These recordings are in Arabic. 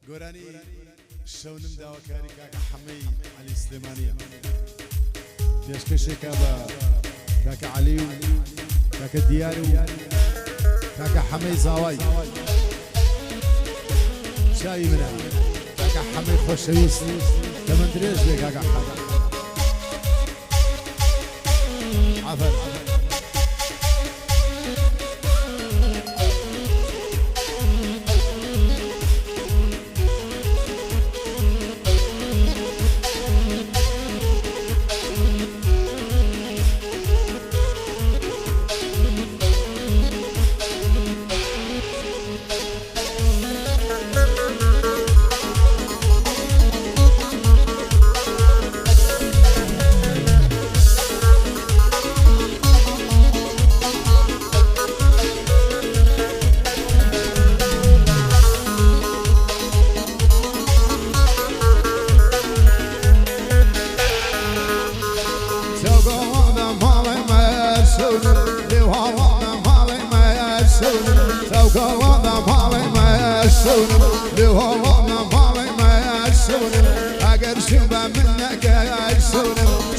گۆرانی شەونم داواکاری کاکە حەمەی عەلی سلێمانیە پێشکەشێکە بە کاکە عەلی و کاکە دیار و کاکە حەمەی زاوای چاوی منە کاکە حەمەی خۆشەویست دەمەند درێژ بێ کاکە حەمەی عەفەر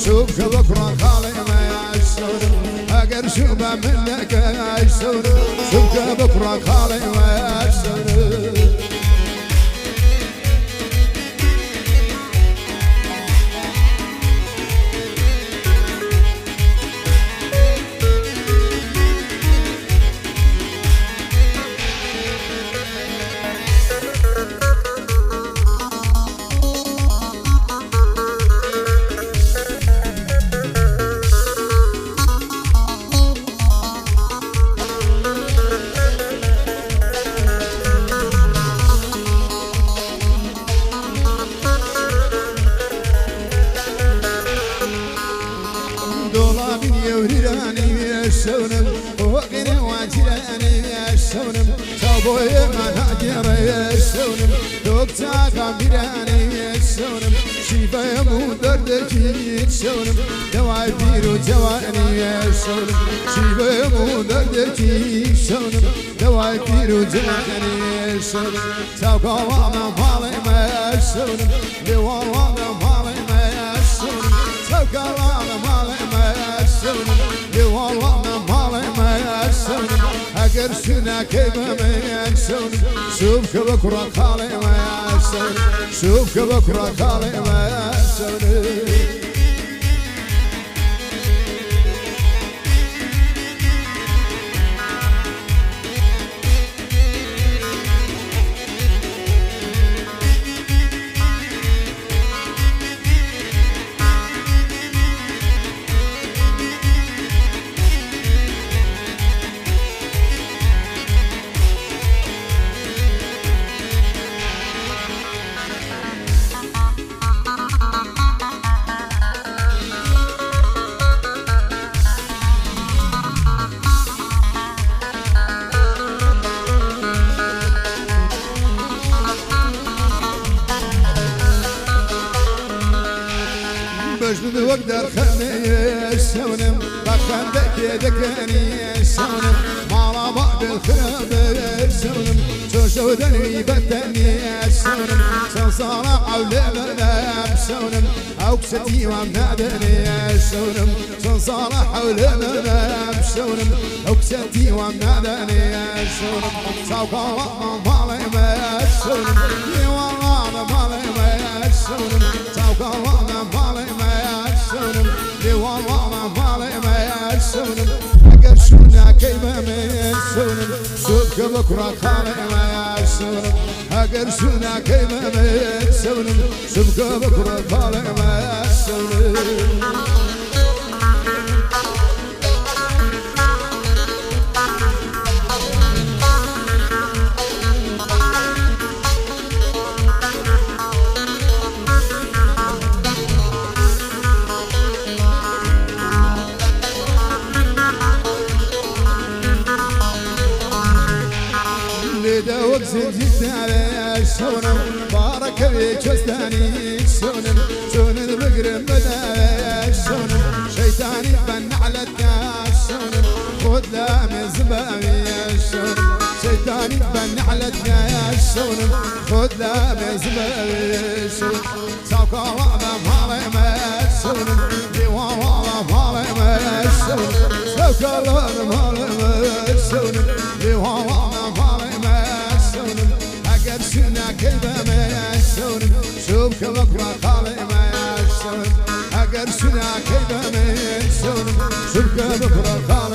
شوف بكرة خالي ما يعسون أقر شوفه منك يعسون شوف بكرة خالي ما يعسون وقنا واجراني يشونم تابوي ما ناجر يشونم دوكتا كاميراني يشونم شيفا مودردك يشونم دواي بيرو جواني يشونم شيفا مودردك يشونم دواي بيرو جواني يشونم تاكا وانا مالي ما يشونم لوانا مالي ما يشونم تاكا وانا مالي ما يشونم لوانا مالي ما يشونم أقر شنا كيف ما يشونم شوف بكرة خالي ما يشونم شوف بكرة خالي ما يشونم بجد وقدر خلني يشونم بخندك يدكني يشونم مع بعض الخراب يشونم شو شودني بدني يشونم صنصارع وليلنا يشونم أو كستي ومنادني يشونم صنصارع وليلنا يشونم أو كستي ومنادني يشونم سوقا مالي ما يشونم والله مالي ما يشونم سوقا مالي ما يشونم لوانا مالي ما يشونم أقر شونا كيما ما يشونم شوفك بكرة خالي ما يشونم أقر شونا كيما ما يشونم شوفك بكرة خالي ما يشونم دوق زنجت على الشونم بارك بيك وستاني الشونم شون المقرب بدا الشونم شيطاني بن على الشونم خذ لا من زبامي الشونم شيطاني بن على الشونم مشون خود لابز مشون سوكا واما مالي مشون ديوا واما مالي مشون سوكا واما مالي مشون ديوا واما مالي مشون اگر سنا كيبا مشون شوف كبكرة خالي مشون اگر سنا كيبا مشون شوف كبكرة خالي